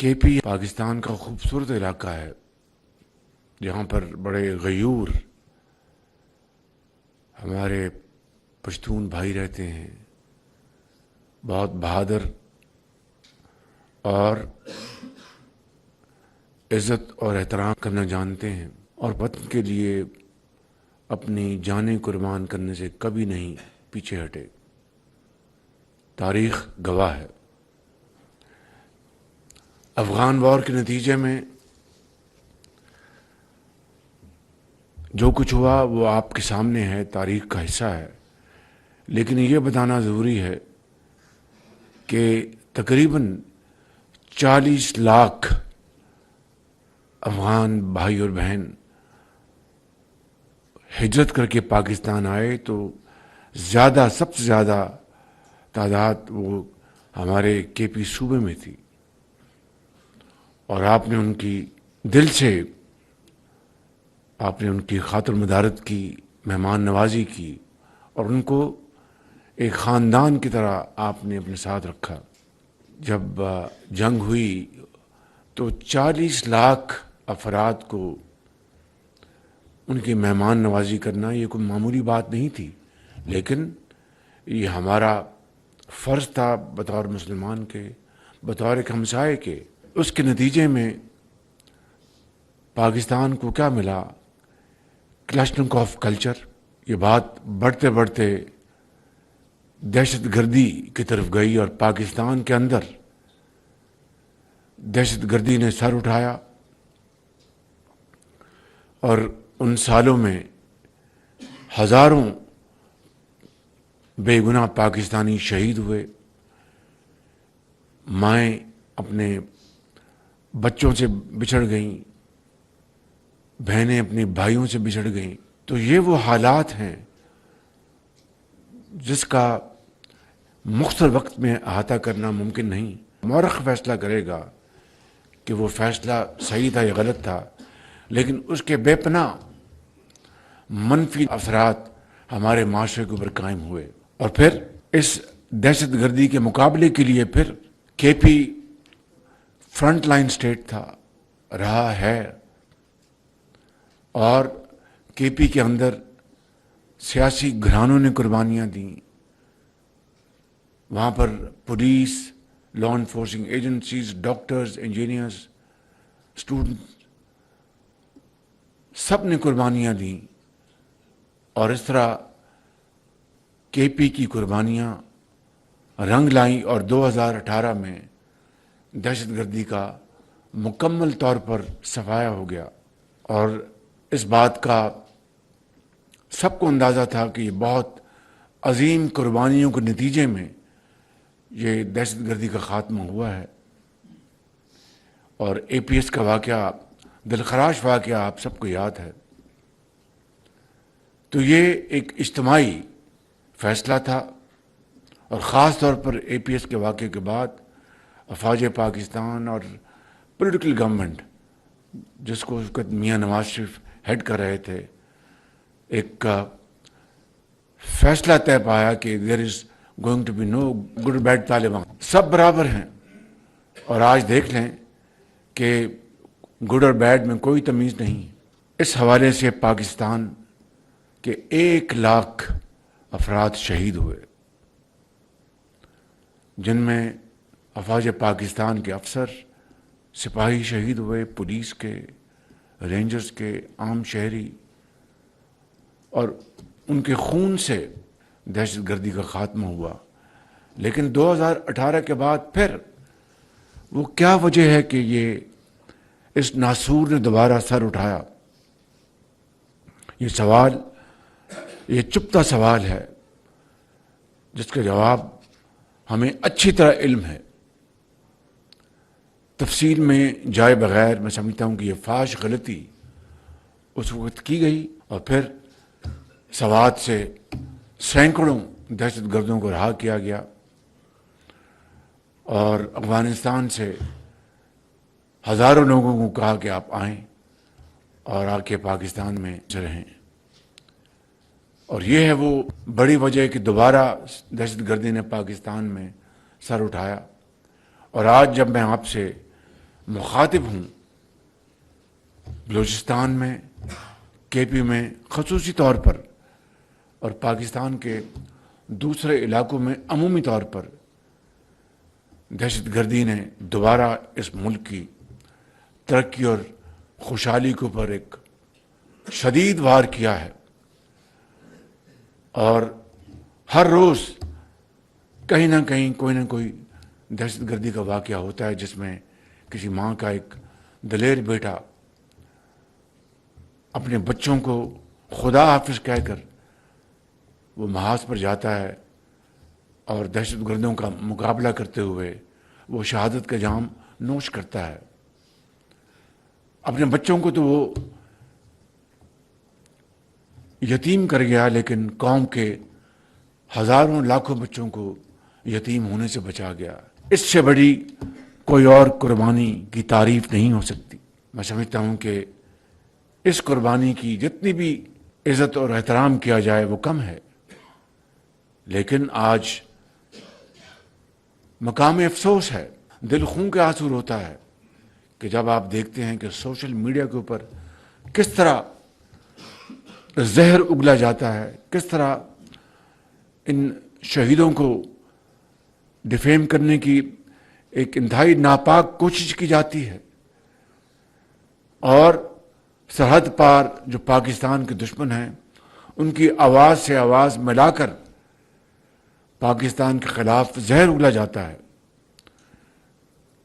کے پی پاکستان کا خوبصورت علاقہ ہے جہاں پر بڑے غیور ہمارے پشتون بھائی رہتے ہیں، بہت بہادر اور عزت اور احترام کرنا جانتے ہیں، اور وطن کے لیے اپنی جانیں قربان کرنے سے کبھی نہیں پیچھے ہٹے۔ تاریخ گواہ ہے۔ افغان وار کے نتیجے میں جو کچھ ہوا وہ آپ کے سامنے ہے، تاریخ کا حصہ ہے، لیکن یہ بتانا ضروری ہے کہ تقریباً 40 لاکھ افغان بھائی اور بہن ہجرت کر کے پاکستان آئے، تو سب سے زیادہ تعداد وہ ہمارے کے پی صوبے میں تھی، اور آپ نے ان کی دل سے آپ نے ان کی خاطر مدارت کی، مہمان نوازی کی، اور ان کو ایک خاندان کی طرح آپ نے اپنے ساتھ رکھا۔ جب جنگ ہوئی تو 40 لاکھ افراد کو ان کی مہمان نوازی کرنا یہ کوئی معمولی بات نہیں تھی، لیکن یہ ہمارا فرض تھا بطور مسلمان کے، بطور ایک ہمسائے کے۔ اس کے نتیجے میں پاکستان کو کیا ملا؟ Kalashnikov culture. یہ بات بڑھتے بڑھتے دہشت گردی کی طرف گئی، اور پاکستان کے اندر دہشت گردی نے سر اٹھایا، اور ان سالوں میں ہزاروں بے گناہ پاکستانی شہید ہوئے، مائیں اپنے بچوں سے بچھڑ گئیں، بہنیں اپنے بھائیوں سے بچھڑ گئیں۔ تو یہ وہ حالات ہیں جس کا مختصر وقت میں احاطہ کرنا ممکن نہیں۔ مورخ فیصلہ کرے گا کہ وہ فیصلہ صحیح تھا یا غلط تھا، لیکن اس کے بے پناہ منفی اثرات ہمارے معاشرے کے اوپر قائم ہوئے، اور پھر اس دہشت گردی کے مقابلے کے لیے پھر کے پی فرنٹ لائن سٹیٹ تھا، رہا ہے، اور کے پی کے اندر سیاسی گھرانوں نے قربانیاں دیں۔ وہاں پر police, law enforcing agencies, doctors, engineers, students, سب نے قربانیاں دیں، اور اس طرح کے پی کی قربانیاں رنگ لائیں، اور 2018 میں دہشت گردی کا مکمل طور پر صفایا ہو گیا۔ اور اس بات کا سب کو اندازہ تھا کہ یہ بہت عظیم قربانیوں کے نتیجے میں یہ دہشت گردی کا خاتمہ ہوا ہے۔ اور اے پی ایس کا واقعہ، دلخراش واقعہ آپ سب کو یاد ہے۔ تو یہ ایک اجتماعی فیصلہ تھا، اور خاص طور پر اے پی ایس کے واقعے کے بعد افواج پاکستان اور پولیٹیکل گورنمنٹ، جس کو اس وقت میاں نواز شریف ہیڈ کر رہے تھے، ایک فیصلہ طے پایا کہ there is going to be no good bad Taliban, سب برابر ہیں۔ اور آج دیکھ لیں کہ گڈ اور بیڈ میں کوئی تمیز نہیں۔ اس حوالے سے پاکستان کے 1 لاکھ افراد شہید ہوئے، جن میں افواج پاکستان کے افسر، سپاہی شہید ہوئے، پولیس کے، رینجرز کے، عام شہری، اور ان کے خون سے دہشت گردی کا خاتمہ ہوا۔ لیکن 2018 کے بعد پھر وہ کیا وجہ ہے کہ یہ اس ناسور نے دوبارہ سر اٹھایا؟ یہ سوال، یہ چپتا سوال ہے جس کا جواب ہمیں اچھی طرح علم ہے۔ تفصیل میں جائے بغیر میں سمجھتا ہوں کہ یہ فاحش غلطی اس وقت کی گئی، اور پھر سوات سے سینکڑوں دہشت گردوں کو رہا کیا گیا، اور افغانستان سے ہزاروں لوگوں کو کہا کہ آپ آئیں اور آ کے پاکستان میں رہیں۔ اور یہ ہے وہ بڑی وجہ کہ دوبارہ دہشت گردی نے پاکستان میں سر اٹھایا۔ اور آج جب میں آپ سے مخاطب ہوں بلوچستان میں، کے پی میں خصوصی طور پر، اور پاکستان کے دوسرے علاقوں میں عمومی طور پر دہشت گردی نے دوبارہ اس ملک کی ترقی اور خوشحالی کے اوپر ایک شدید وار کیا ہے، اور ہر روز کہیں نہ کہیں کوئی نہ کوئی دہشت گردی کا واقعہ ہوتا ہے جس میں کسی ماں کا ایک دلیر بیٹا اپنے بچوں کو خدا حافظ کہہ کر وہ محاذ پر جاتا ہے اور دہشت گردوں کا مقابلہ کرتے ہوئے وہ شہادت کا جام نوش کرتا ہے۔ اپنے بچوں کو تو وہ یتیم کر گیا، لیکن قوم کے ہزاروں لاکھوں بچوں کو یتیم ہونے سے بچا گیا۔ اس سے بڑی کوئی اور قربانی کی تعریف نہیں ہو سکتی۔ میں سمجھتا ہوں کہ اس قربانی کی جتنی بھی عزت اور احترام کیا جائے وہ کم ہے، لیکن آج مقام افسوس ہے، دل خون کے آنسو روتا ہے کہ جب آپ دیکھتے ہیں کہ سوشل میڈیا کے اوپر کس طرح زہر اگلا جاتا ہے، کس طرح ان شہیدوں کو ڈیفیم کرنے کی ایک انتہائی ناپاک کوشش کی جاتی ہے، اور سرحد پار جو پاکستان کے دشمن ہیں ان کی آواز سے آواز ملا کر پاکستان کے خلاف زہر اگلا جاتا ہے۔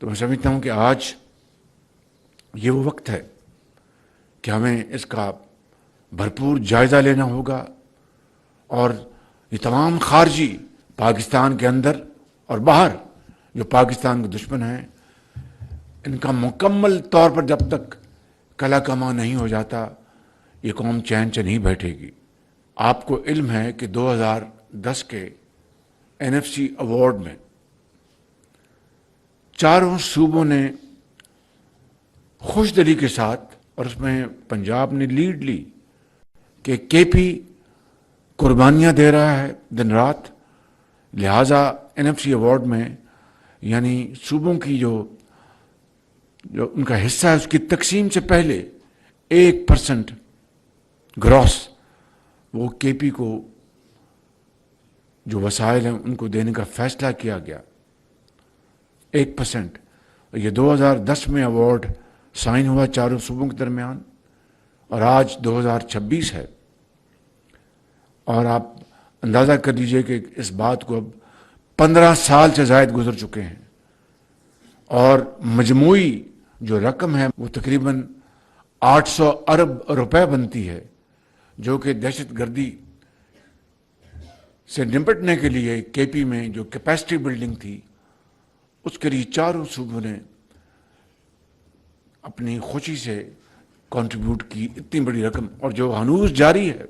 تو میں سمجھتا ہوں کہ آج یہ وہ وقت ہے کہ ہمیں اس کا بھرپور جائزہ لینا ہوگا، اور یہ تمام خارجی پاکستان کے اندر اور باہر جو پاکستان کے دشمن ہیں ان کا مکمل طور پر جب تک کلا کما نہیں ہو جاتا یہ قوم چین سے نہیں بیٹھے گی۔ آپ کو علم ہے کہ 2010 کے NFC ایوارڈ میں چاروں صوبوں نے خوش دلی کے ساتھ، اور اس میں پنجاب نے لیڈ لی کہ کے پی قربانیاں دے رہا ہے دن رات، لہٰذا NFC ایوارڈ میں یعنی صوبوں کی جو ان کا حصہ ہے اس کی تقسیم سے پہلے 1% گراس وہ کے پی کو جو وسائل ہیں ان کو دینے کا فیصلہ کیا گیا، 1%۔ یہ 2010 میں ایوارڈ سائن ہوا چاروں صوبوں کے درمیان، اور آج 2026 ہے، اور آپ اندازہ کر لیجئے کہ اس بات کو اب 15 سال سے زائد گزر چکے ہیں، اور مجموعی جو رقم ہے وہ تقریباً 800 ارب روپے بنتی ہے، جو کہ دہشت گردی سے نپٹنے کے لیے کے پی میں جو کیپیسٹی بلڈنگ تھی اس کے لیے چاروں صوبوں نے اپنی خوشی سے کنٹریبیوٹ کی اتنی بڑی رقم، اور جو ہنوز جاری ہے۔